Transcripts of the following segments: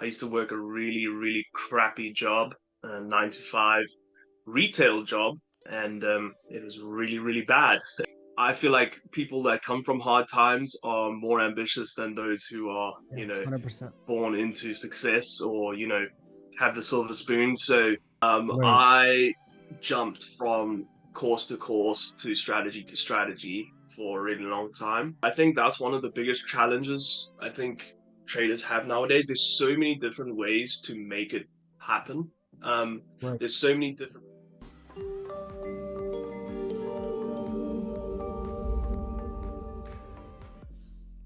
I used to work a really crappy job, a 9 to 5 retail job, and it was really bad. I feel like people that come from hard times are more ambitious than those who are, Yes, 100%. born into success or, have the silver spoon. So Right. I jumped from course to strategy for a really long time. I think that's one of the biggest challenges I think traders have nowadays. There's so many different ways to make it happen. Um, Right. there's so many different.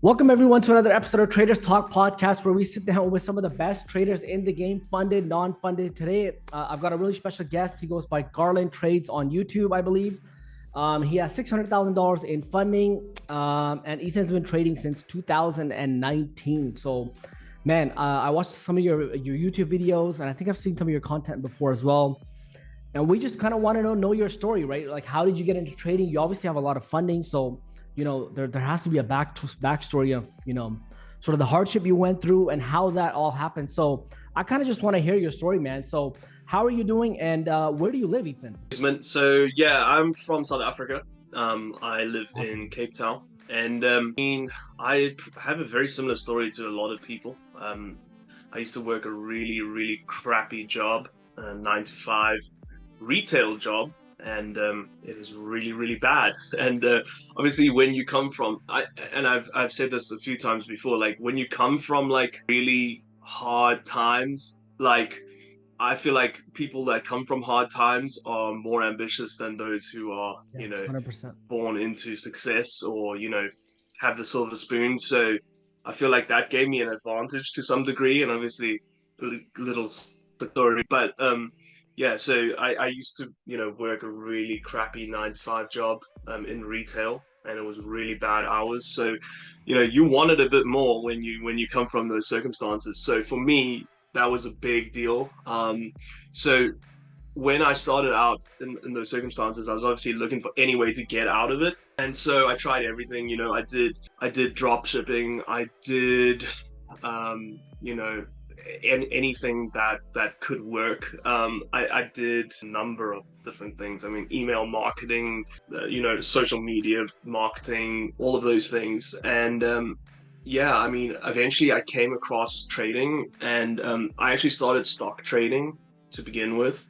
Welcome everyone to another episode of Traders Talk Podcast, where we sit down with some of the best traders in the game, funded, non-funded. Today, I've got a really special guest. He goes by Garland Trades on YouTube, I believe. He has $600,000 in funding, and Ethan's been trading since 2019. So, man, I watched some of your YouTube videos, and I think I've seen some of your content before as well. And we just kind of want to know your story, right? Like, how did you get into trading? You obviously have a lot of funding, so there has to be a backstory of sort of the hardship you went through and how that all happened. So I kind of just want to hear your story, man. So how are you doing, and where do you live, Ethan? So yeah, I'm from South Africa. I live Awesome. in Cape Town, and I have a very similar story to a lot of people. I used to work a really crappy job, a 9 to 5 retail job, and it was really bad. And obviously, when you come from, I've said this a few times before, like when you come from like really hard times, like I feel like people that come from hard times are more ambitious than those who are, Yes, 100%. born into success or, have the silver spoon. So I feel like that gave me an advantage to some degree, and obviously little story, but yeah. So I used to, work a really crappy 9 to 5 job in retail, and it was really bad hours. So, you wanted a bit more when you come from those circumstances. So for me, that was a big deal. So when I started out in those circumstances, I was obviously looking for any way to get out of it. And so I tried everything, I did drop shipping, I did, you know, anything that could work. I did a number of different things. I mean, email marketing, social media marketing, all of those things. And yeah, I mean, eventually I came across trading, and I actually started stock trading to begin with.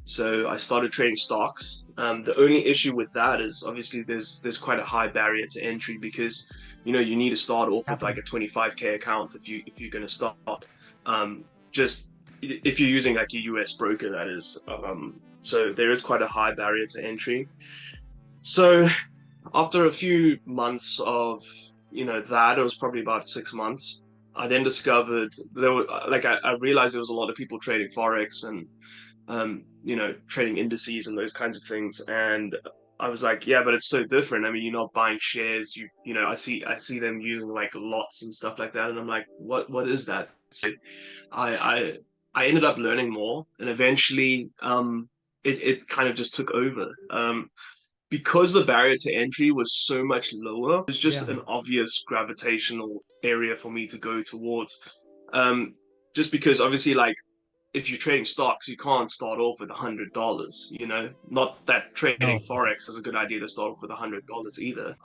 So I started trading stocks. The only issue with that is obviously there's quite a high barrier to entry, because you need to start off with like a 25K account if you're going to start. Just if you're using like a US broker, that is. So there is quite a high barrier to entry. So after a few months of that, it was probably about 6 months. I then discovered there were I realized there was a lot of people trading Forex and trading indices and those kinds of things. And I was like, yeah, but it's so different. I mean, you're not buying shares. I see them using like lots and stuff like that, and I'm like, what is that? So I I ended up learning more, and eventually it kind of just took over. Because the barrier to entry was so much lower, it was just Yeah. an obvious gravitational area for me to go towards. Um, just because obviously, like, if you're trading stocks, you can't start off with $100, Not that trading No. Forex is a good idea to start off with $100 either.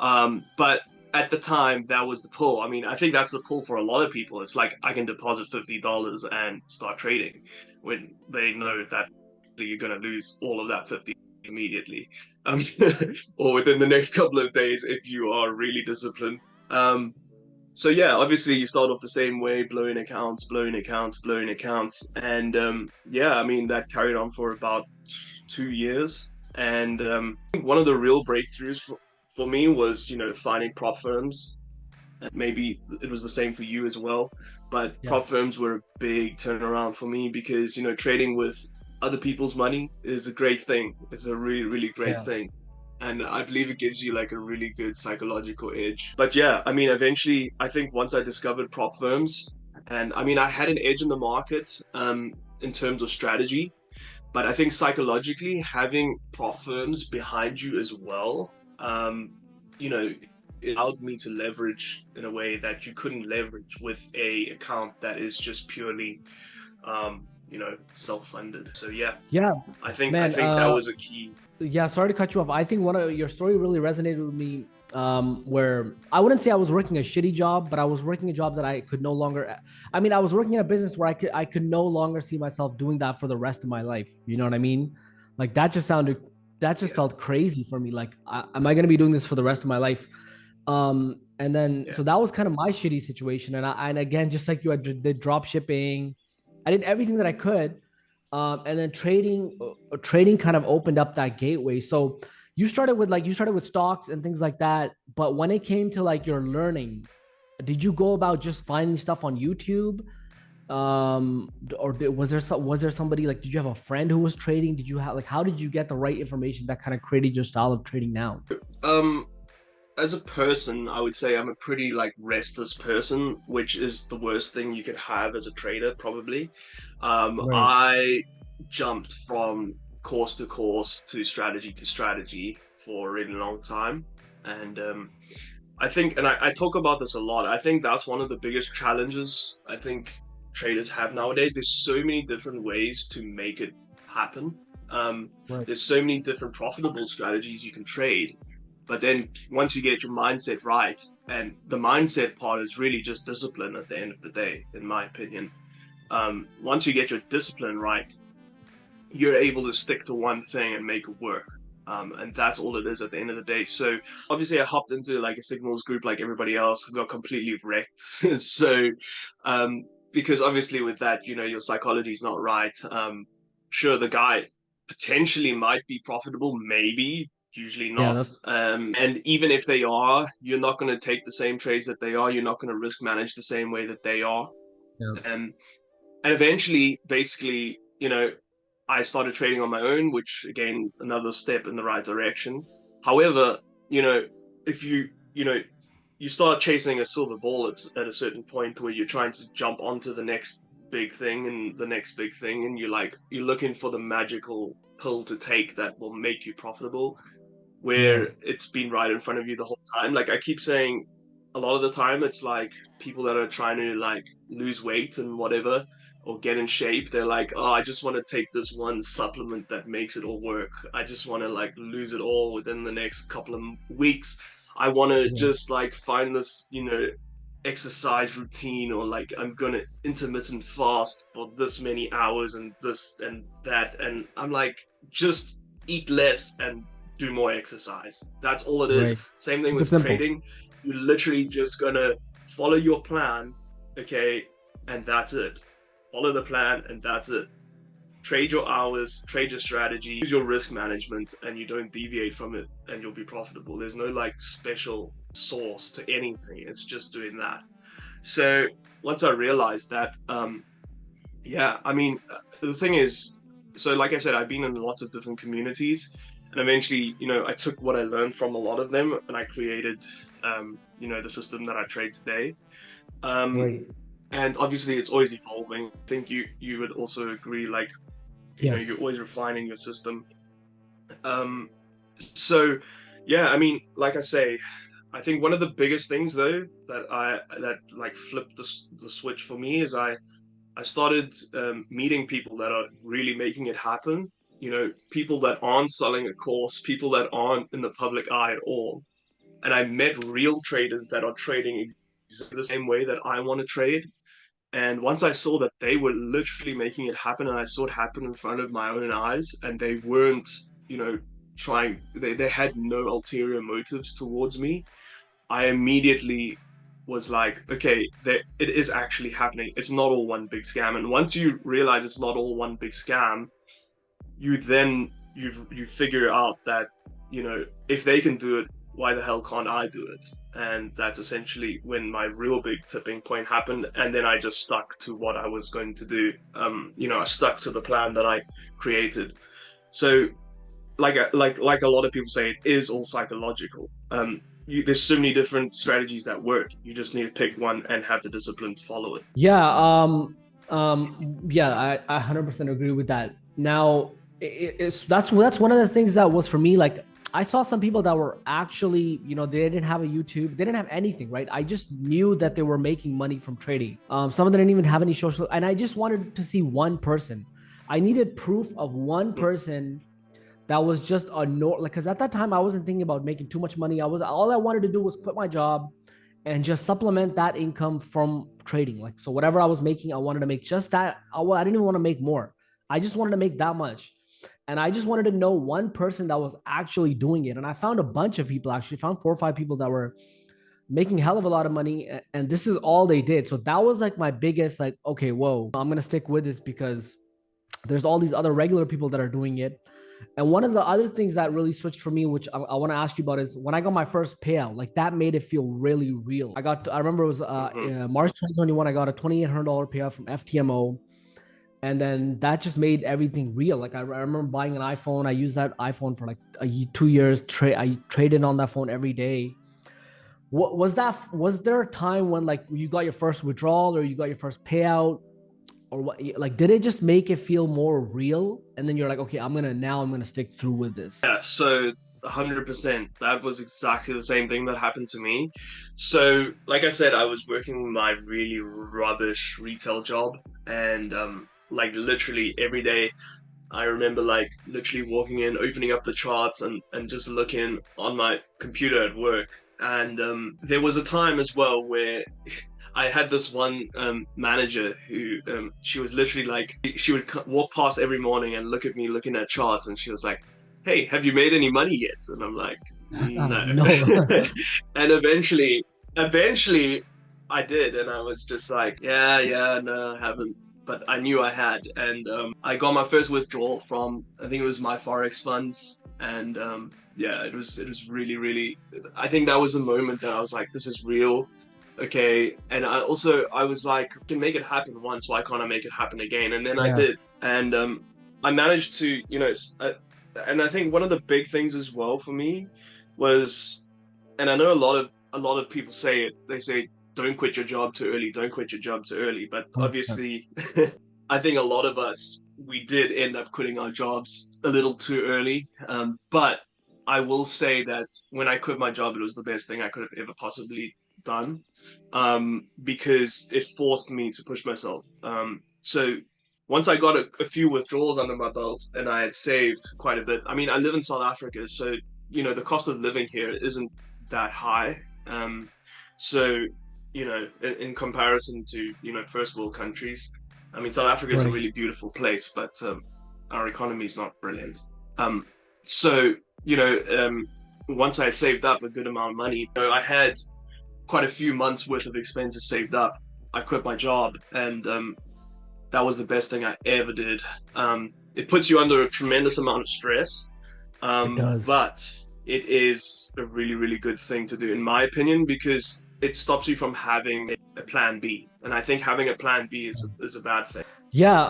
But at the time, that was the pull. I mean, I think that's the pull for a lot of people. It's like, I can deposit $50 and start trading, when they know that you're going to lose all of that 50 immediately, um, or within the next couple of days if you are really disciplined. So yeah, obviously you start off the same way, blowing accounts, and yeah, I mean that carried on for about 2 years. And I think one of the real breakthroughs for me was finding prop firms. And maybe it was the same for you as well, but Yeah. prop firms were a big turnaround for me, because trading with other people's money is a great thing. It's a really great Yeah. thing, and I believe it gives you like a really good psychological edge. But yeah, I mean, eventually, I think once I discovered prop firms, and I mean, I had an edge in the market in terms of strategy, but I think psychologically having prop firms behind you as well, you know, it allowed me to leverage in a way that you couldn't leverage with a account that is just purely, self-funded. So Yeah, I man. think that was a key. Yeah, sorry to cut you off. I think one of your story really resonated with me. Where I wouldn't say I was working a shitty job, but I was working a job that I could no longer. I mean, I was working in a business where I could no longer see myself doing that for the rest of my life. You know what I mean? Like that just Yeah, felt crazy for me. Like, am I going to be doing this for the rest of my life? And then yeah, so that was kind of my shitty situation. And again, just like you, I did drop shipping. I did everything that I could. And then trading kind of opened up that gateway. So you started with stocks and things like that. But when it came to like your learning, did you go about just finding stuff on YouTube? Was there somebody, like, did you have a friend who was trading? Did you have, like, how did you get the right information that kind of created your style of trading now? um as a person, I would say I'm a pretty like restless person, which is the worst thing you could have as a trader, probably. Right. I jumped from course to strategy to strategy for a really long time. And I think, and I talk about this a lot, I think that's one of the biggest challenges I think traders have nowadays. There's so many different ways to make it happen. Right. There's so many different profitable strategies you can trade. But then once you get your mindset right, and the mindset part is really just discipline at the end of the day, in my opinion. Once you get your discipline right, you're able to stick to one thing and make it work. And that's all it is at the end of the day. So obviously I hopped into like a signals group like everybody else, got completely wrecked. So because obviously with that, your psychology is not right. Sure, the guy potentially might be profitable, maybe, usually Yeah, not. that's And even if they are, you're not going to take the same trades that they are. You're not going to risk manage the same way that they are. yeah. Um, and eventually, basically, I started trading on my own, which again, another step in the right direction. However, if you start chasing a silver ball at a certain point where you're trying to jump onto the next big thing and the next big thing, and you're looking for the magical pill to take that will make you profitable, Yeah. where it's been right in front of you the whole time. Like I keep saying, a lot of the time it's like people that are trying to like lose weight and whatever or get in shape. They're like, oh, I just want to take this one supplement that makes it all work. I just want to like lose it all within the next couple of weeks. I want to Yeah. just like find this, exercise routine, or like I'm gonna intermittent fast for this many hours and this and that. And I'm like, just eat less and do more exercise. That's all it is. Right. Same thing Keep it with simple. trading. You're literally just gonna follow your plan, okay, and that's it. Follow the plan and that's it. Trade your hours, trade your strategy, use your risk management, and you don't deviate from it, and you'll be profitable. There's no like special source to anything. It's just doing that. So once I realized that, yeah, I mean, the thing is, so like I said, I've been in lots of different communities, and eventually, I took what I learned from a lot of them, and I created, the system that I trade today. Um, Right. and obviously, it's always evolving. I think you would also agree, like, Yes. you're always refining your system. Um, so yeah, I mean, like I say, I think one of the biggest things though that like flipped the switch for me is I started meeting people that are really making it happen. People that aren't selling a course, people that aren't in the public eye at all. And I met real traders that are trading exactly the same way that I want to trade. And once I saw that they were literally making it happen, and I saw it happen in front of my own eyes, and they weren't, they had no ulterior motives towards me, I immediately was like, okay, it is actually happening. It's not all one big scam. And once you realize it's not all one big scam, you figure out that, if they can do it, why the hell can't I do it? And that's essentially when my real big tipping point happened. And then I just stuck to what I was going to do. I stuck to the plan that I created. So like a lot of people say, it is all psychological. There's so many different strategies that work. You just need to pick one and have the discipline to follow it. Yeah. Yeah, I 100% agree with that. Now, it's that's one of the things that was for me. Like, I saw some people that were actually, they didn't have a YouTube, they didn't have anything, right? I just knew that they were making money from trading. Some of them didn't even have any social, and I just wanted to see one person. I needed proof of one person that was just a no, like, because at that time I wasn't thinking about making too much money. All I wanted to do was quit my job and just supplement that income from trading. Like, so whatever I was making, I wanted to make just that. I didn't even want to make more. I just wanted to make that much. And I just wanted to know one person that was actually doing it. And I found a bunch of people, actually found 4 or 5 people that were making a hell of a lot of money. And this is all they did. So that was like my biggest, like, okay, whoa, I'm going to stick with this because there's all these other regular people that are doing it. And one of the other things that really switched for me, which I want to ask you about, is when I got my first payout, like that made it feel really real. I remember it was March 2021, I got a $2,800 payout from FTMO. And then that just made everything real. Like I remember buying an iPhone. I used that iPhone for like 2 years. I traded on that phone every day. What was that? Was there a time when like you got your first withdrawal or you got your first payout, or what? Like, did it just make it feel more real? And then you're like, okay, I'm gonna stick through with this. Yeah, so 100%. That was exactly the same thing that happened to me. So, like I said, I was working my really rubbish retail job, and like literally every day, I remember like literally walking in, opening up the charts, and just looking on my computer at work. And there was a time as well where I had this one manager who she was literally like, she would walk past every morning and look at me looking at charts, and she was like, "Hey, have you made any money yet?" And I'm like, "No." No. And eventually I did, and I was just like, yeah, no, I haven't. But I knew I had, and I got my first withdrawal from, I think it was my Forex funds, and yeah, it was really, I think that was the moment that I was like, this is real, okay. And I was like, I can make it happen once, why can't I make it happen again? And then I did, and I managed to, and I think one of the big things as well for me was, and I know a lot of people say it, they say, don't quit your job too early, don't quit your job too early. But obviously, I think a lot of us, we did end up quitting our jobs a little too early. But I will say that when I quit my job, it was the best thing I could have ever possibly done, because it forced me to push myself. So once I got a few withdrawals under my belt and I had saved quite a bit. I mean, I live in South Africa, so, the cost of living here isn't that high. So, in comparison to, first world countries, I mean, South Africa is a really beautiful place, but our economy is not brilliant. So, once I had saved up a good amount of money, I had quite a few months worth of expenses saved up. I quit my job, and that was the best thing I ever did. It puts you under a tremendous amount of stress, but it is a really good thing to do, in my opinion, because it stops you from having a plan B. And I think having a plan B is a bad thing. Yeah.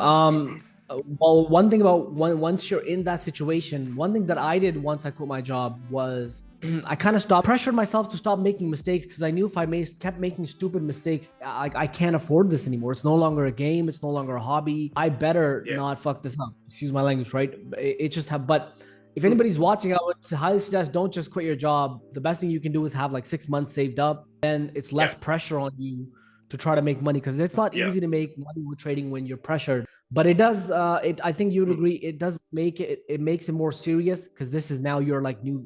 Well, one thing about once you're in that situation, one thing that I did once I quit my job was I kind of pressured myself to stop making mistakes, because I knew if I kept making stupid mistakes, I can't afford this anymore. It's no longer a game. It's no longer a hobby. I better not fuck this up. Excuse my language, right? But if anybody's watching, I would highly suggest don't just quit your job. The best thing you can do is have like 6 months saved up. Then it's less pressure on you to try to make money, because it's not easy to make money with trading when you're pressured. But it does. I think you'd agree. It does make it. It makes it more serious, because this is now your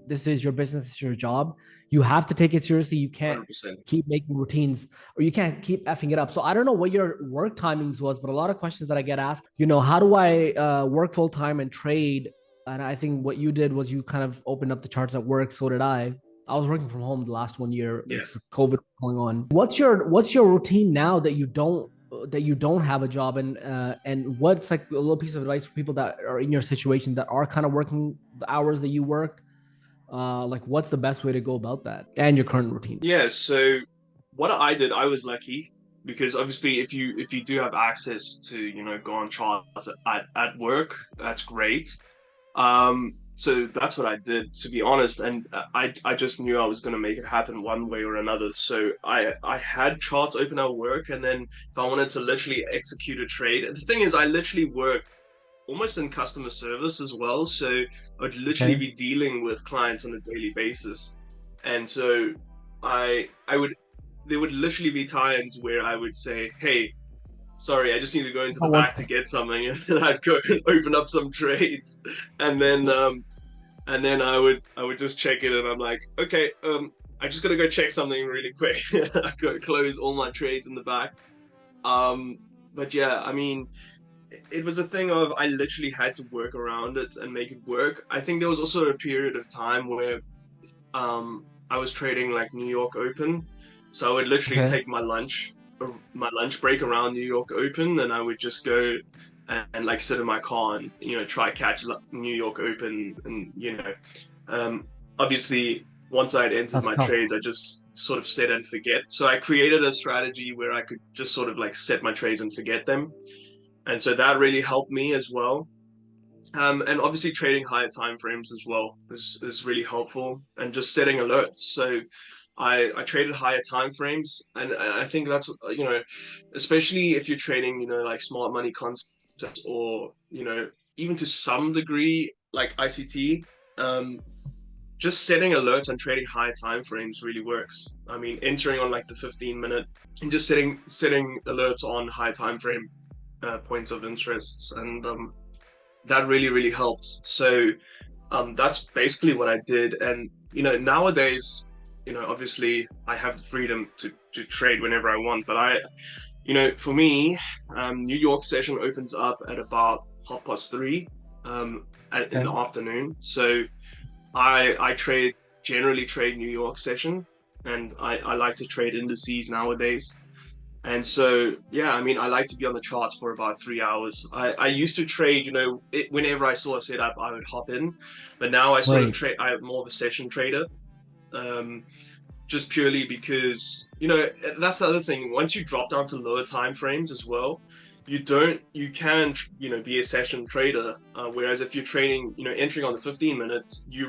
this is your business. It's your job. You have to take it seriously. You can't 100%. Keep making routines, or you can't keep effing it up. So I don't know what your work timings was, but a lot of questions that I get asked, how do I work full time and trade? And I think what you did was you kind of opened up the charts at work. So did I. I was working from home the last 1 year. It's COVID going on. What's your routine now that you don't have a job, and what's like a little piece of advice for people that are in your situation that are kind of working the hours that you work? Like, what's the best way to go about that, and your current routine? Yeah. So what I did, I was lucky, because obviously if you do have access to, go on charts at work, that's great. So that's what I did, to be honest, and I just knew I was going to make it happen one way or another. So I had charts open at work, and then if I wanted to literally execute a trade, the thing is, I literally work almost in customer service as well. So I would literally Okay. be dealing with clients on a daily basis. And so I would there would literally be times where I would say, hey, sorry, I just need to go into the Oh, back to get something, and then I'd go and open up some trades, and then I would just check it, and I'm like, okay, I just gotta go check something really quick. I go close all my trades in the back. Um, but yeah, I mean, it was a thing of I literally had to work around it and make it work. I think there was also a period of time where I was trading like New York Open, so I would literally Okay. take my lunch break around New York Open, and I would just go and like sit in my car and try catch New York Open, and obviously once I'd entered That's my tough. trades, I just sort of set and forget. So I created a strategy where I could just sort of like set my trades and forget them, and so that really helped me as well. And obviously trading higher time frames as well is really helpful, and just setting alerts. So I traded higher time frames, and I think that's especially if you're trading like smart money concepts, or even to some degree like ICT. Just setting alerts and trading higher time frames really works. I mean, entering on like the 15 minute, and just setting alerts on high time frame points of interests, and that really helped. So that's basically what I did. And nowadays, obviously I have the freedom to trade whenever I want. But for me, New York session opens up at about 3:30 in the Okay. afternoon. So I generally trade New York session, and I like to trade indices nowadays. And so, yeah, I mean, I like to be on the charts for about 3 hours. I used to trade, whenever I saw a setup, I would hop in. But now I sort of Right. trade, I'm more of a session trader, um, just purely because, that's the other thing. Once you drop down to lower time frames as well, you can, be a session trader. Whereas if you're trading, entering on the 15 minutes, you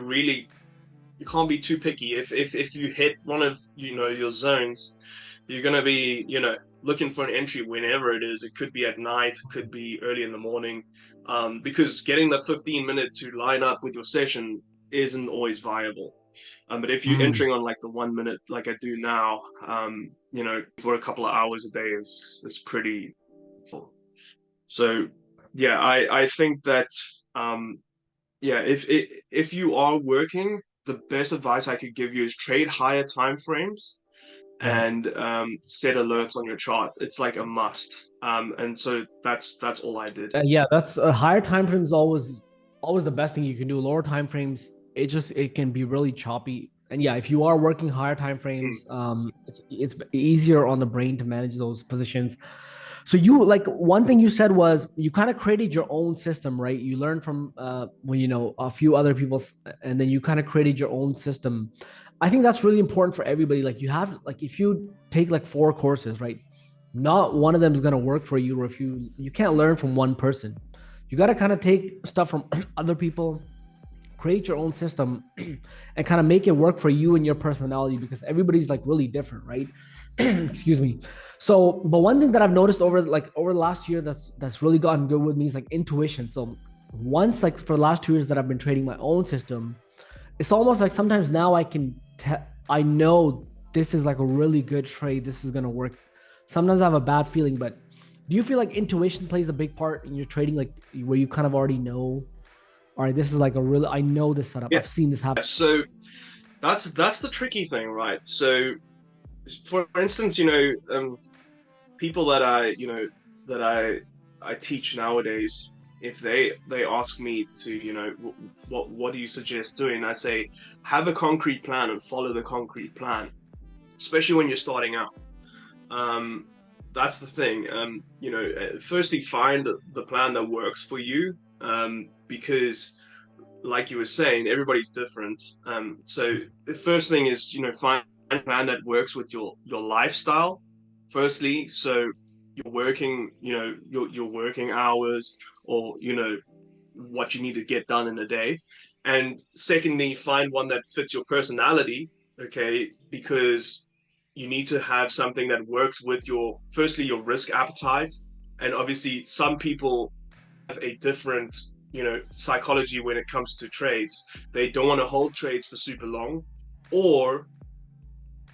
can't be too picky. If you hit one of, your zones, you're going to be, looking for an entry whenever it is. It could be at night, could be early in the morning, because getting the 15 minute to line up with your session isn't always viable. But if you're Mm. entering on like the 1 minute, like I do now, for a couple of hours a day is pretty full. So yeah, I think that um, yeah, if you are working, the best advice I could give you is trade higher time frames, Right. and set alerts on your chart. It's like a must. And so that's all I did. Yeah, that's higher time frames always the best thing you can do. Lower time frames, it can be really choppy. And yeah, if you are working higher time Mm. frames, it's easier on the brain to manage those positions. So you like one thing you said was you kind of created your own system, right? You learned from when a few other people's, and then you kind of created your own system. I think that's really important for everybody. Like you have like if you take like 4 courses, right? Not one of them is going to work for you, or if you can't learn from one person. You got to kind of take stuff from other people, create your own system and kind of make it work for you and your personality, because everybody's like really different, right? Excuse me. So but one thing that I've noticed over the last year that's really gotten good with me is like intuition. So once, like, for the last 2 years that I've been trading my own system, it's almost like sometimes now I know this is like a really good trade, this is going to work. Sometimes I have a bad feeling, but do you feel like intuition plays a big part in your trading, like where you kind of already know, all right, this is like a really, I know this setup, Yeah. I've seen this happen. So that's the tricky thing, right? So for instance, people that I teach nowadays, if they ask me to, what do you suggest doing? I say have a concrete plan and follow the concrete plan, especially when you're starting out. Um, that's the thing. Firstly, find the plan that works for you, because, like you were saying, everybody's different. So the first thing is, find a plan that works with your lifestyle. Firstly, so you're working, your working hours, or what you need to get done in a day. And secondly, find one that fits your personality. Okay, because you need to have something that works with your, firstly, your risk appetite. And obviously some people have a different, psychology when it comes to trades. They don't want to hold trades for super long, or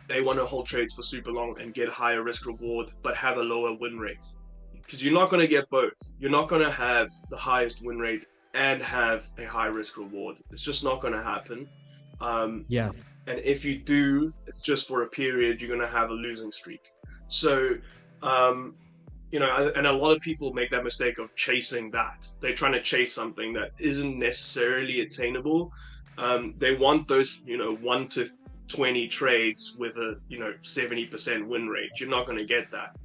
they want to hold trades for super long and get higher risk reward but have a lower win rate. Because you're not going to get both. You're not going to have the highest win rate and have a high risk reward. It's just not going to happen. Yeah. And if you do, it's just for a period, you're going to have a losing streak. So, and a lot of people make that mistake of chasing that. They're trying to chase something that isn't necessarily attainable. They want those, 1 to 20 trades with a, 70% win rate. You're not going to get that.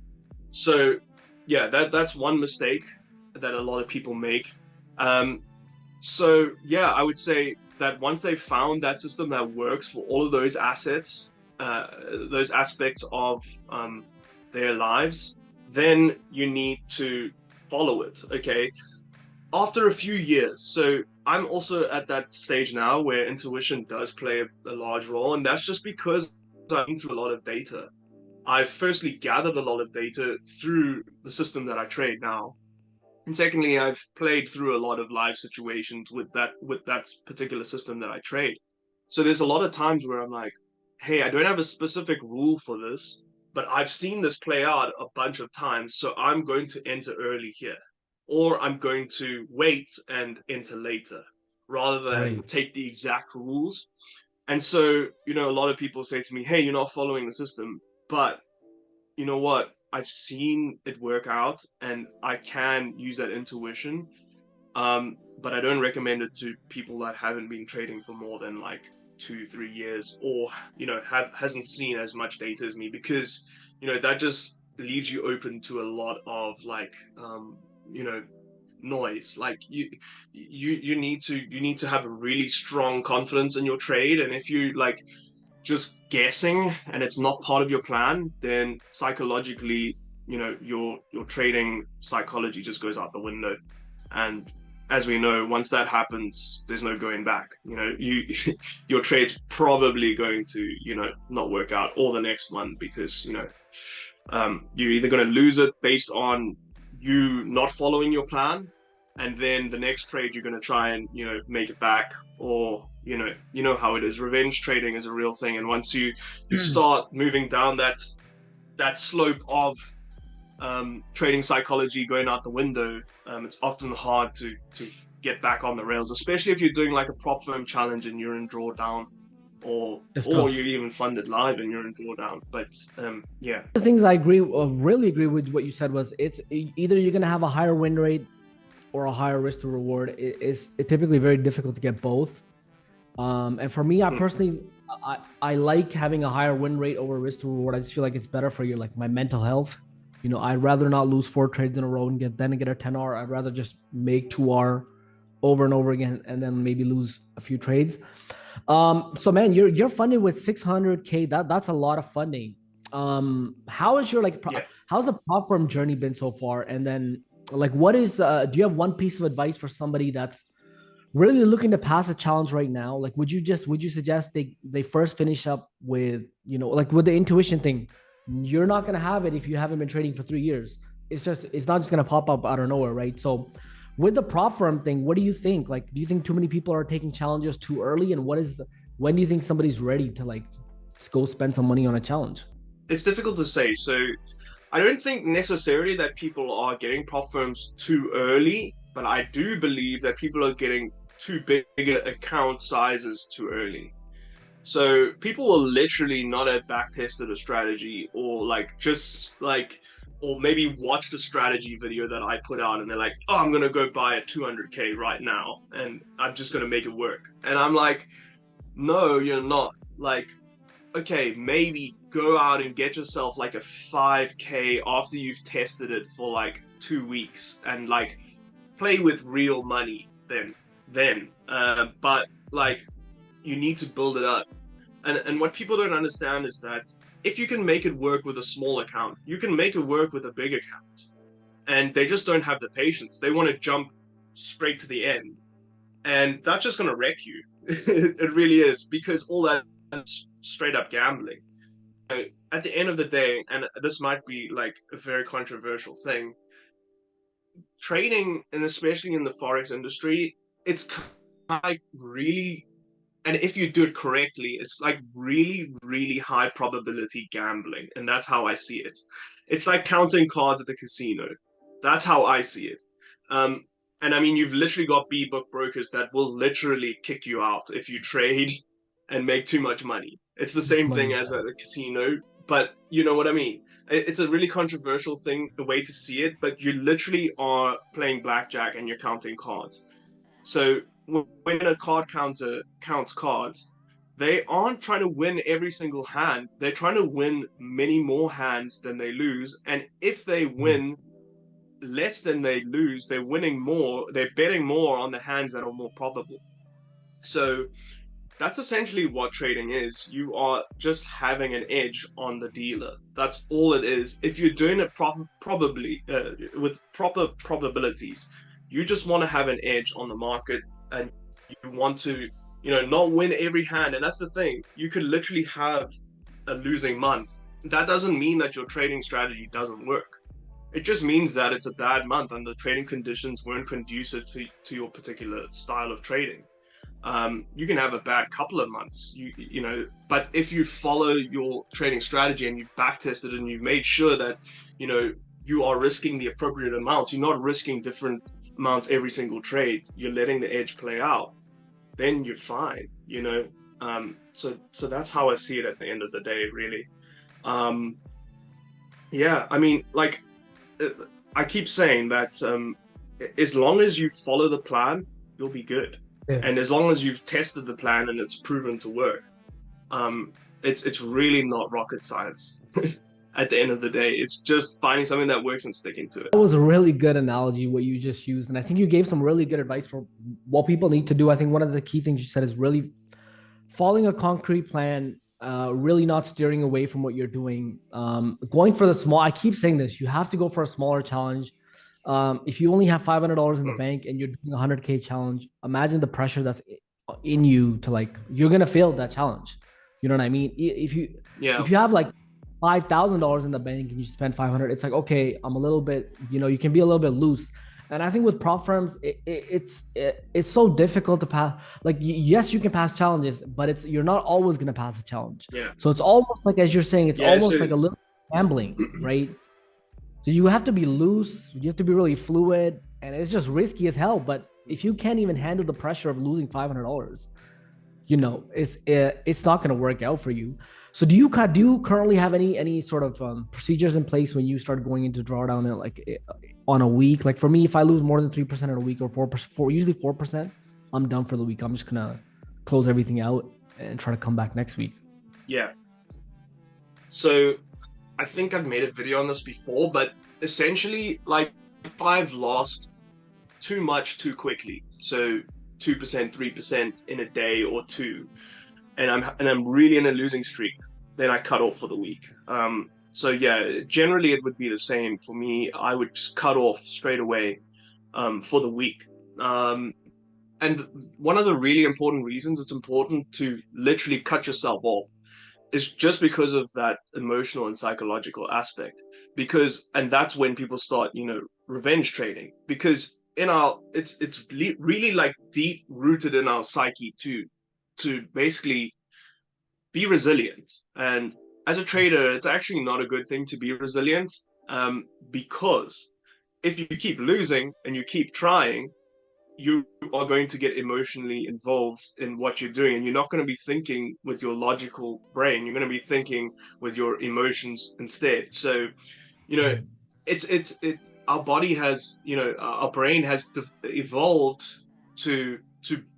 So, yeah, that's one mistake that a lot of people make. So, yeah, I would say that once they've found that system that works for all of those assets, those aspects of their lives, then you need to follow it, okay? After a few years, so I'm also at that stage now where intuition does play a large role, and that's just because I've been through a lot of data. I've firstly gathered a lot of data through the system that I trade now. And secondly, I've played through a lot of live situations with that particular system that I trade. So there's a lot of times where I'm like, hey, I don't have a specific rule for this, but I've seen this play out a bunch of times, so I'm going to enter early here. Or I'm going to wait and enter later, rather than take the exact rules. And so, a lot of people say to me, hey, you're not following the system, but you know what? I've seen it work out and I can use that intuition. But I don't recommend it to people that haven't been trading for more than like 2-3 years, or, hasn't seen as much data as me, because, that just leaves you open to a lot of like, noise. Like you need to have a really strong confidence in your trade. And if you like just guessing and it's not part of your plan, then psychologically, your trading psychology just goes out the window. And as we know, once that happens, there's no going back. Your trade's probably going to, not work out, or the next one, because, you're either going to lose it based on you not following your plan, and then the next trade you're going to try and, make it back, or you know how it is. Revenge trading is a real thing, and once you start moving down that slope of trading psychology going out the window, it's often hard to get back on the rails, especially if you're doing like a prop firm challenge and you're in drawdown, or you're even funded live and you're in drawdown. But yeah, the things I really agree with what you said was, it's either you're going to have a higher win rate or a higher risk to reward. It's typically very difficult to get both. And for me, I personally, I like having a higher win rate over risk to reward. I just feel like it's better for my mental health. I'd rather not lose 4 trades in a row and get a 10R. I'd rather just make 2R over and over again, and then maybe lose a few trades. So man, you're funded with 600K. That's a lot of funding. How is your how's the prop firm journey been so far? And then what is do you have one piece of advice for somebody that's really looking to pass a challenge right now? Would you suggest they first finish up with, with the intuition thing? You're not going to have it if you haven't been trading for 3 years. It's not just going to pop up out of nowhere, right? So with the prop firm thing, what do you think? Do you think too many people are taking challenges too early? And when do you think somebody's ready to go spend some money on a challenge? It's difficult to say. So I don't think necessarily that people are getting prop firms too early, but I do believe that people are getting too big account sizes too early. So people will literally not have back tested a strategy, or or maybe watched a strategy video that I put out and they're like, oh, I'm going to go buy a 200K right now and I'm just going to make it work. And I'm like, no, you're not. Okay, maybe go out and get yourself a 5K after you've tested it for 2 weeks, and play with real money then. But you need to build it up. And what people don't understand is that if you can make it work with a small account, you can make it work with a big account. And they just don't have the patience. They want to jump straight to the end. And that's just going to wreck you. It really is, because all that is straight up gambling. At the end of the day, and this might be a very controversial thing, trading, and especially in the Forex industry, it's like really, and if you do it correctly, it's like really, really high probability gambling. And that's how I see it. It's like counting cards at the casino. That's how I see it. Um, and I mean, you've literally got B-book brokers that will literally kick you out if you trade and make too much money. It's the same thing Money. as at a casino, but you know what I mean. It's a really controversial thing, the way to see it, but you literally are playing blackjack and you're counting cards. So when a card counter counts cards, they aren't trying to win every single hand. They're trying to win many more hands than they lose. And if they win less than they lose, they're winning more. They're betting more on the hands that are more probable. So that's essentially what trading is. You are just having an edge on the dealer. That's all it is. If you're doing it probably with proper probabilities, you just want to have an edge on the market, and you want to, not win every hand. And that's the thing. You could literally have a losing month. That doesn't mean that your trading strategy doesn't work. It just means that it's a bad month and the trading conditions weren't conducive to your particular style of trading. You can have a bad couple of months, but if you follow your trading strategy and you back tested and you've made sure that, you are risking the appropriate amounts, you're not risking different amounts every single trade, you're letting the edge play out, then you're fine, so that's how I see it at the end of the day, really. Yeah, I mean, like, I keep saying that as long as you follow the plan, you'll be good. Yeah. And as long as you've tested the plan and it's proven to work, it's really not rocket science. At the end of the day, it's just finding something that works and sticking to it. That was a really good analogy, what you just used. And I think you gave some really good advice for what people need to do. I think one of the key things you said is really following a concrete plan, really not steering away from what you're doing. Going for the small, I keep saying this, you have to go for a smaller challenge. If you only have $500 in the bank and you're doing a 100K challenge, imagine the pressure that's in you to, like, you're going to fail that challenge. You know what I mean? If you have like $5,000 in the bank and you spend 500, it's like, okay, I'm a little bit, you can be a little bit loose. And I think with prop firms, it's so difficult to pass. Like, yes, you can pass challenges, but you're not always going to pass a challenge. Yeah. So it's almost like, as you're saying, it's almost like a little gambling, right? So you have to be loose, you have to be really fluid, and it's just risky as hell. But if you can't even handle the pressure of losing $500, it's not going to work out for you. So do you currently have any sort of procedures in place when you start going into drawdown on a week? Like, for me, if I lose more than 3% in a week, or 4%, usually 4%, I'm done for the week. I'm just gonna close everything out and try to come back next week. Yeah. So I think I've made a video on this before, but essentially, like, if I've lost too much too quickly, so 2%, 3% in a day or two, and I'm really in a losing streak, then I cut off for the week. So yeah, generally it would be the same for me. I would just cut off straight away for the week. And one of the really important reasons it's important to literally cut yourself off is just because of that emotional and psychological aspect. And that's when people start, revenge trading, because it's really like deep rooted in our psyche to basically be resilient. And as a trader, it's actually not a good thing to be resilient, because if you keep losing and you keep trying, you are going to get emotionally involved in what you're doing, and you're not going to be thinking with your logical brain. You're going to be thinking with your emotions instead. So, our body has, our brain has evolved to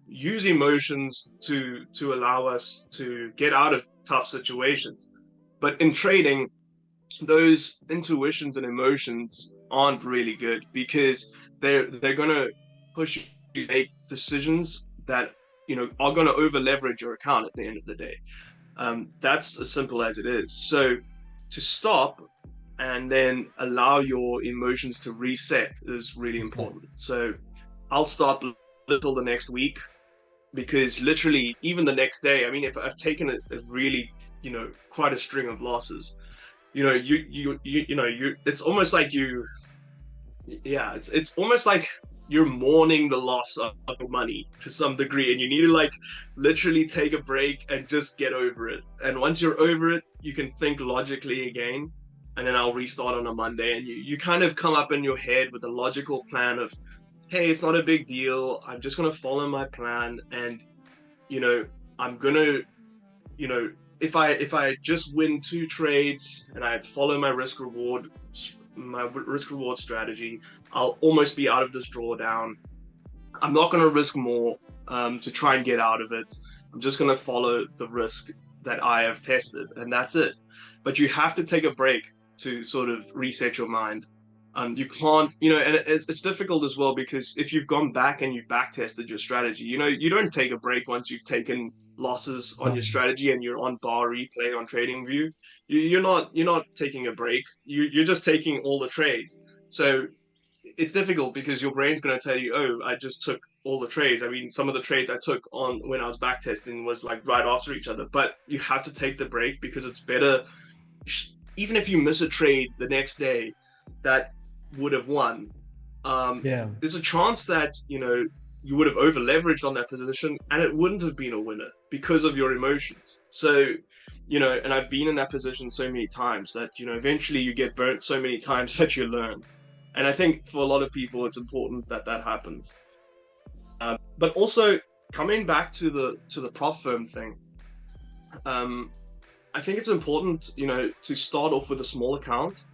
use emotions to allow us to get out of tough situations. But in trading, those intuitions and emotions aren't really good, because they're going to push you to make decisions that are going to over leverage your account at the end of the day. That's as simple as it is. So to stop and then allow your emotions to reset is really important. So I'll stop little the next week, because literally even the next day, I mean, if I've taken a really quite a string of losses, it's almost like Yeah, it's almost like you're mourning the loss of your money to some degree, and you need to like literally take a break and just get over it. And once you're over it, you can think logically again, and then I'll restart on a Monday, and you kind of come up in your head with a logical plan of, hey, it's not a big deal. I'm just gonna follow my plan, and you know, I'm gonna, you know, if I just win two trades and I follow my risk reward strategy, I'll almost be out of this drawdown. I'm not going to risk more to try and get out of it. I'm just going to follow the risk that I have tested, and that's it. But you have to take a break to sort of reset your mind. You can't, and it's difficult as well because if you've gone back and you've back tested your strategy, you don't take a break once you've taken losses on your strategy and you're on bar replay on TradingView. You're not taking a break. You're just taking all the trades. So it's difficult because your brain's going to tell you, oh, I just took all the trades. I mean, some of the trades I took on when I was back testing was like right after each other. But you have to take the break because it's better. Even if you miss a trade the next day that would have won, there's a chance that you would have over leveraged on that position and it wouldn't have been a winner because of your emotions. So and I've been in that position so many times that eventually you get burnt so many times that you learn. And I think for a lot of people it's important that that happens. But also coming back to the prop firm thing, I think it's important to start off with a small account.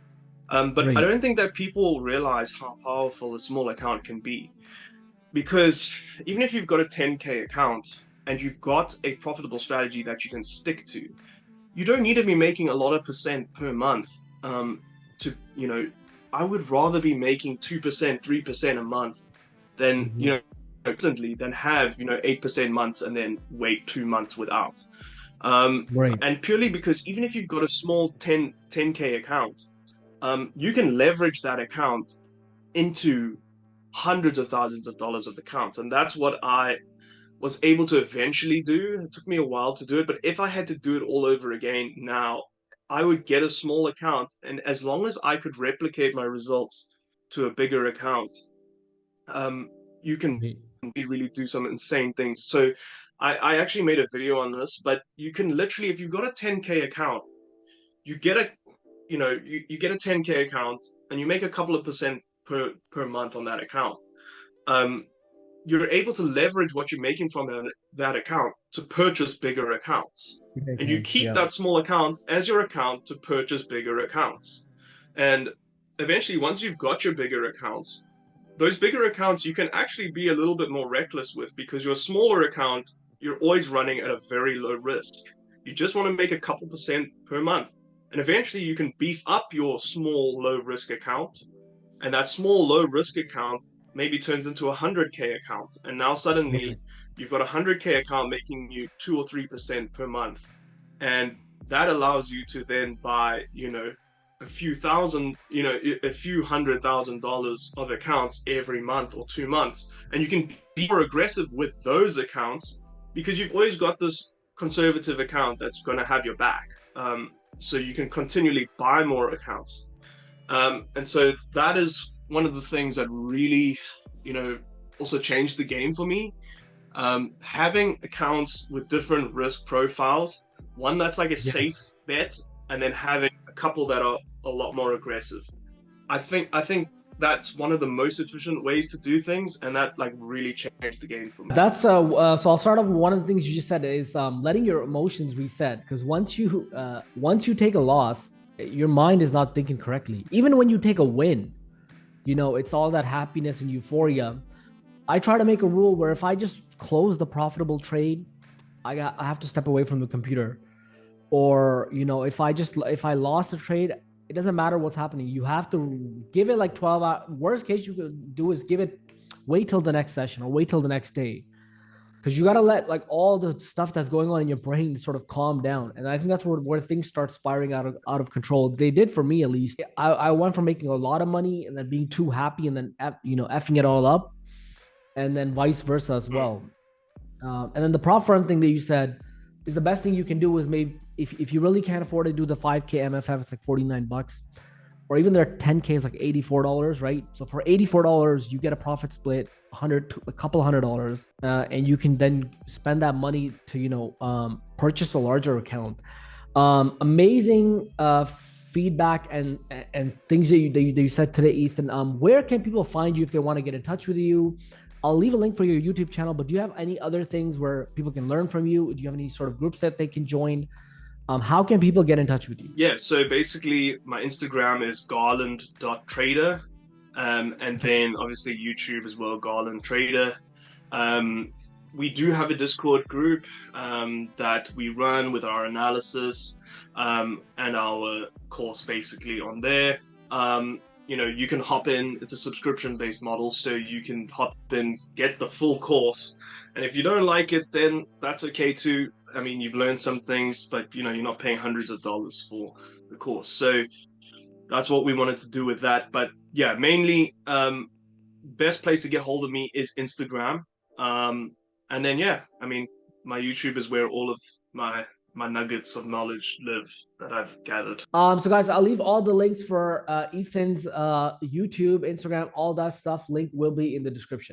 But I don't think that people realize how powerful a small account can be. Because even if you've got a 10K account and you've got a profitable strategy that you can stick to, you don't need to be making a lot of percent per month. I would rather be making 2%, 3% a month than, constantly than have, 8% months and then wait 2 months without. And purely because even if you've got a small 10K account, you can leverage that account into hundreds of thousands of dollars of accounts. And that's what I was able to eventually do. It took me a while to do it, but if I had to do it all over again now, I would get a small account. And as long as I could replicate my results to a bigger account, you can really do some insane things. So I actually made a video on this, but you can literally, if you've got a 10K account, you get a you get a 10K account and you make a couple of percent per month on that account. You're able to leverage what you're making from that account to purchase bigger accounts. And you keep that small account as your account to purchase bigger accounts. And eventually, once you've got your bigger accounts, those bigger accounts you can actually be a little bit more reckless with, because your smaller account, you're always running at a very low risk. You just want to make a couple percent per month. And eventually you can beef up your small low risk account, and that small low risk account maybe turns into a 100K account. And now suddenly you've got a 100K account making you 2 or 3% per month. And that allows you to then buy, a few $100,000 of accounts every month or 2 months. And you can be more aggressive with those accounts because you've always got this conservative account that's going to have your back. So you can continually buy more accounts. And so that is one of the things that really, also changed the game for me. Having accounts with different risk profiles, one that's like a safe bet, and then having a couple that are a lot more aggressive. I think that's one of the most efficient ways to do things, and that like really changed the game for me. That's so I'll start off with one of the things you just said is letting your emotions reset, because once you take a loss, your mind is not thinking correctly. Even when you take a win, it's all that happiness and euphoria. I try to make a rule where if I just close the profitable trade, I have to step away from the computer. Or if I lost a trade, it doesn't matter what's happening. You have to give it like 12 hours. Worst case you could do is wait till the next session or wait till the next day. Because you got to let like all the stuff that's going on in your brain sort of calm down. And I think that's where things start spiraling out of control. They did for me, at least. I went from making a lot of money and then being too happy and then, effing it all up. And then vice versa as well. And then the prop firm thing that you said is the best thing you can do is maybe if you really can't afford to do the 5K MFF, it's like $49, or even their 10K is like $84, right? So for $84, you get a profit split, a couple $100, and you can then spend that money to purchase a larger account. Amazing feedback and things that you said today, Ethan. Where can people find you if they want to get in touch with you? I'll leave a link for your YouTube channel, but do you have any other things where people can learn from you? Do you have any sort of groups that they can join? How can people get in touch with you? Yeah, so basically my Instagram is garland.trader. And then obviously YouTube as well, Garland Trader. We do have a Discord group that we run with our analysis and our course basically on there. You can hop in. It's a subscription-based model, so you can hop in, get the full course. And if you don't like it, then that's okay too. I mean, you've learned some things, but you're not paying hundreds of dollars for the course. So that's what we wanted to do with that. But yeah, mainly best place to get hold of me is Instagram. And then yeah, I mean, my YouTube is where all of my nuggets of knowledge live that I've gathered. So guys, I'll leave all the links for Ethan's YouTube, Instagram, all that stuff. Link will be in the description.